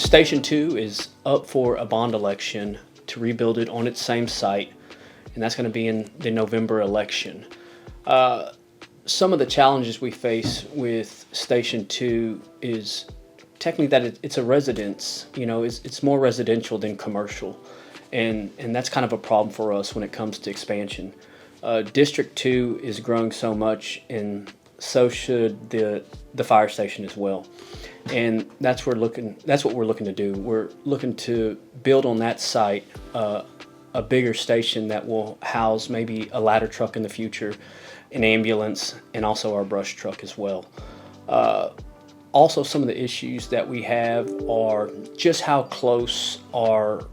Station 2 is up for a bond election to rebuild it on its same site, and that's going to be in the November election. Some of the challenges we face with Station 2 is technically that it's a residence. It's more residential than commercial, and that's kind of a problem for us when it comes to expansion. District 2 is growing so much, and so should the fire station as well. And that's what we're looking to do. We're looking to build on that site a bigger station that will house maybe a ladder truck in the future, an ambulance, and also our brush truck as well. Also, some of the issues that we have are just how close our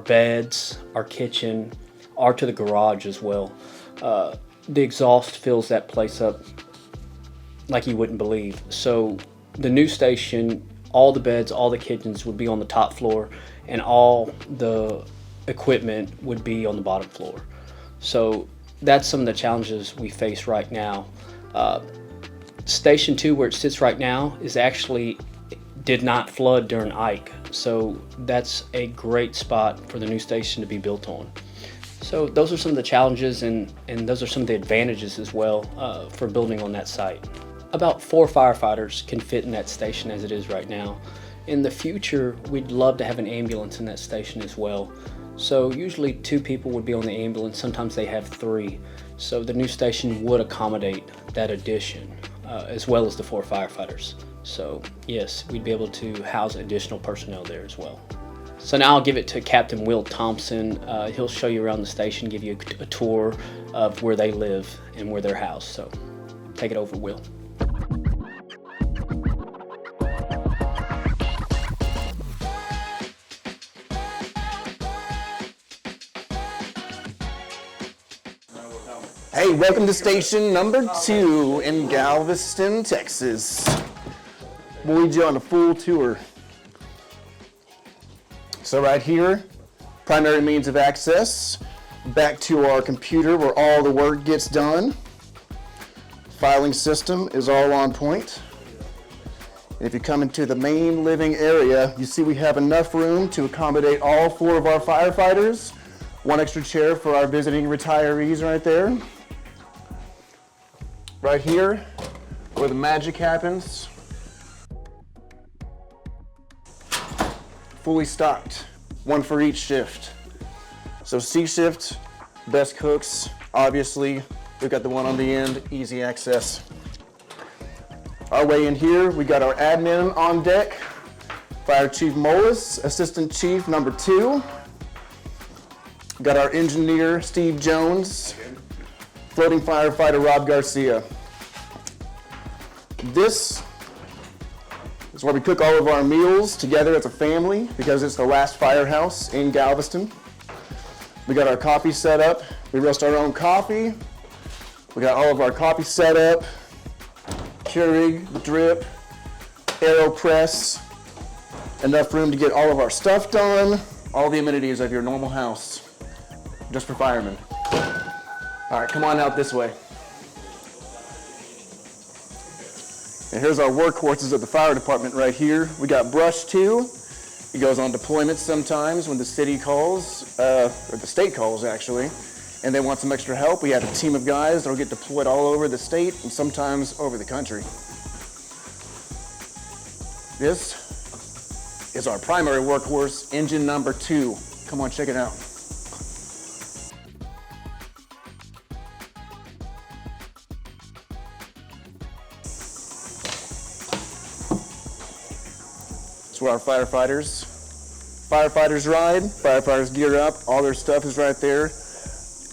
beds, our kitchen, are to the garage as well. The exhaust fills that place up like you wouldn't believe. So the new station, all the beds, all the kitchens would be on the top floor, and all the equipment would be on the bottom floor. So that's some of the challenges we face right now. Station 2, where it sits right now, did not flood during Ike. So that's a great spot for the new station to be built on. So those are some of the challenges, and those are some of the advantages as well for building on that site. About 4 firefighters can fit in that station as it is right now. In the future, we'd love to have an ambulance in that station as well. So usually 2 people would be on the ambulance, sometimes they have 3. So the new station would accommodate that addition, as well as the 4 firefighters. So yes, we'd be able to house additional personnel there as well. So now I'll give it to Captain Will Thompson. He'll show you around the station, give you a tour of where they live and where they're housed. So take it over, Will. Hey, welcome to station number 2 in Galveston, Texas. We'll lead you on a full tour. So right here, primary means of access, back to our computer where all the work gets done. Filing system is all on point. And if you come into the main living area, you see we have enough room to accommodate all 4 of our firefighters. 1 extra chair for our visiting retirees right there. Right here, where the magic happens. Fully stocked, 1 for each shift. So C shift, best cooks, obviously. We've got the one on the end, easy access. Our way in here, we got our admin on deck. Fire Chief Mullis, Assistant Chief number 2. Got our engineer, Steve Jones. Floating firefighter, Rob Garcia. This is where we cook all of our meals together as a family because it's the last firehouse in Galveston. We got our coffee set up. We roast our own coffee. We got all of our coffee set up. Keurig, drip, AeroPress. Enough room to get all of our stuff done. All the amenities of your normal house, just for firemen. All right, come on out this way. And here's our workhorses of the fire department right here. We got Brush 2. He goes on deployment sometimes when the city calls, or the state calls actually, and they want some extra help. We have a team of guys that'll get deployed all over the state and sometimes over the country. This is our primary workhorse, engine number 2. Come on, check it out. It's where our firefighters ride, firefighters gear up, all their stuff is right there,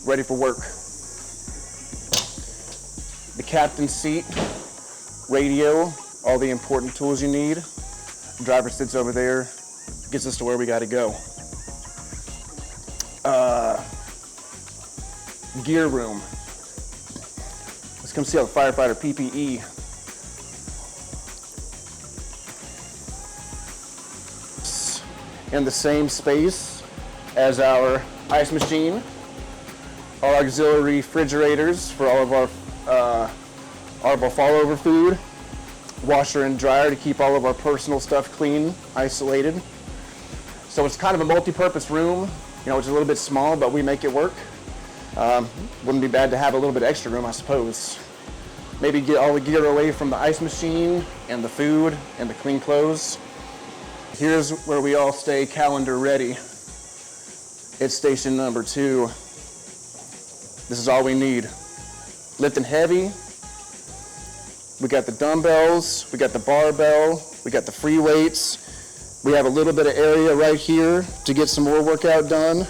ready for work. The captain's seat, radio, all the important tools you need. The driver sits over there, gets us to where we gotta go. Gear room. Let's come see how the firefighter PPE. In the same space as our ice machine, our auxiliary refrigerators for all of our fallover food, washer and dryer to keep all of our personal stuff clean, isolated. So it's kind of a multi-purpose room. You know, it's a little bit small, but we make it work. Wouldn't be bad to have a little bit extra room, I suppose. Maybe get all the gear away from the ice machine and the food and the clean clothes. Here's where we all stay calendar ready. It's station number 2. This is all we need. Lifting heavy. We got the dumbbells, we got the barbell, we got the free weights. We have a little bit of area right here to get some more workout done.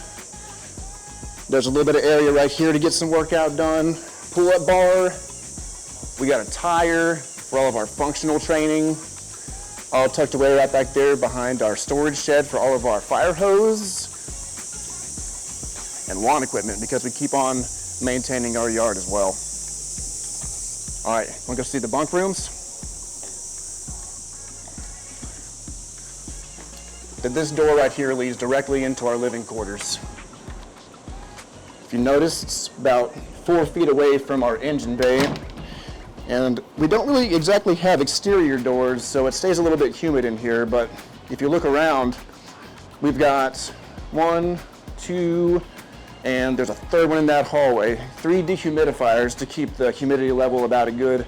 There's a little bit of area right here to get some workout done. Pull-up bar. We got a tire for all of our functional training, all tucked away right back there behind our storage shed for all of our fire hose and lawn equipment, because we keep on maintaining our yard as well. All right, wanna go see the bunk rooms? This door right here leads directly into our living quarters. If you notice, it's about 4 feet away from our engine bay. And we don't really exactly have exterior doors, so it stays a little bit humid in here, but if you look around, we've got 1, 2, and there's a third one in that hallway. 3 dehumidifiers to keep the humidity level about a good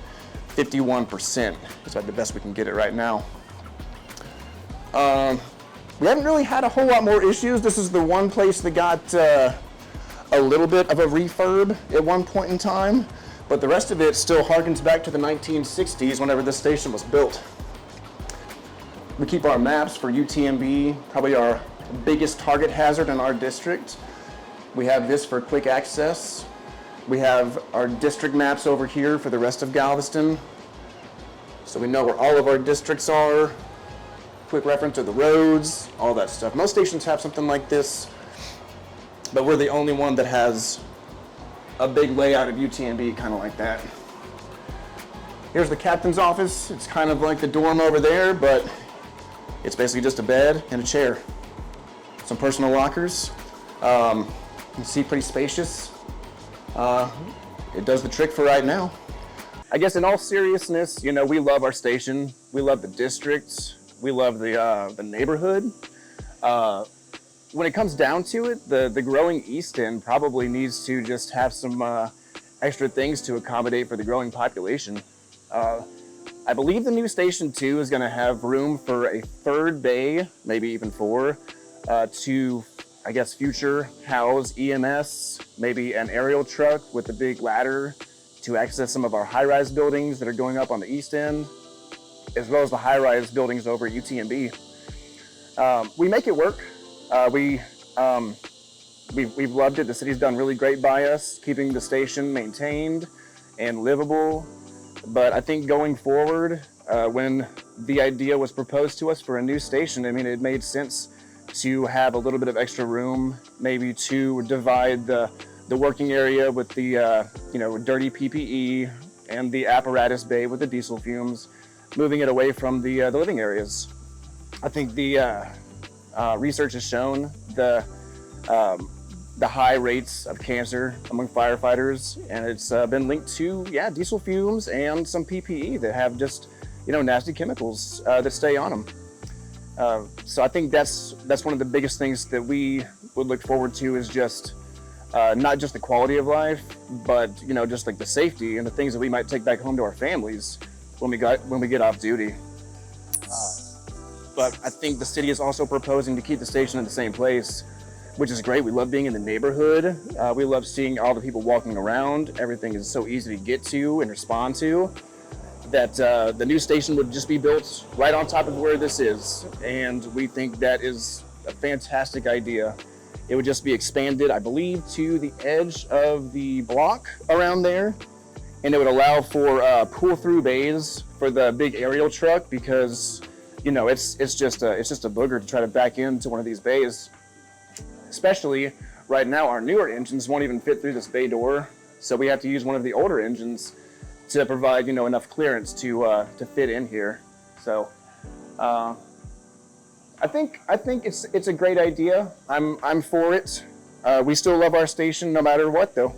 51%. It's about the best we can get it right now. We haven't really had a whole lot more issues. This is the one place that got a little bit of a refurb at one point in time, but the rest of it still harkens back to the 1960s whenever this station was built. We keep our maps for UTMB, probably our biggest target hazard in our district. We have this for quick access. We have our district maps over here for the rest of Galveston, so we know where all of our districts are. Quick reference to the roads, all that stuff. Most stations have something like this, but we're the only one that has a big layout of UTMB kind of like that. Here's the captain's office. It's kind of like the dorm over there, but it's basically just a bed and a chair. Some personal lockers. You can see pretty spacious. It does the trick for right now. I guess in all seriousness, you know, we love our station. We love the district. We love the neighborhood. When it comes down to it, the growing East End probably needs to just have some extra things to accommodate for the growing population. I believe the new station too is gonna have room for a 3rd bay, maybe even 4, to, I guess, future house EMS, maybe an aerial truck with a big ladder to access some of our high-rise buildings that are going up on the East End, as well as the high-rise buildings over at UTMB. We make it work. We've loved it. The city's done really great by us, keeping the station maintained and livable. But I think going forward, when the idea was proposed to us for a new station, I mean, it made sense to have a little bit of extra room, maybe to divide the working area with the dirty PPE and the apparatus bay with the diesel fumes, moving it away from the living areas. I think the research has shown the high rates of cancer among firefighters, and it's been linked to diesel fumes and some PPE that have just nasty chemicals that stay on them. So I think that's one of the biggest things that we would look forward to, is just not just the quality of life, but just like the safety and the things that we might take back home to our families when we get off duty. But I think the city is also proposing to keep the station in the same place, which is great. We love being in the neighborhood. We love seeing all the people walking around. Everything is so easy to get to and respond to, that the new station would just be built right on top of where this is. And we think that is a fantastic idea. It would just be expanded, I believe, to the edge of the block around there. And it would allow for pull-through bays for the big aerial truck, because it's just a booger to try to back into one of these bays. Especially right now, our newer engines won't even fit through this bay door, so we have to use one of the older engines to provide enough clearance to fit in here. So I think it's a great idea. I'm for it. We still love our station no matter what, though.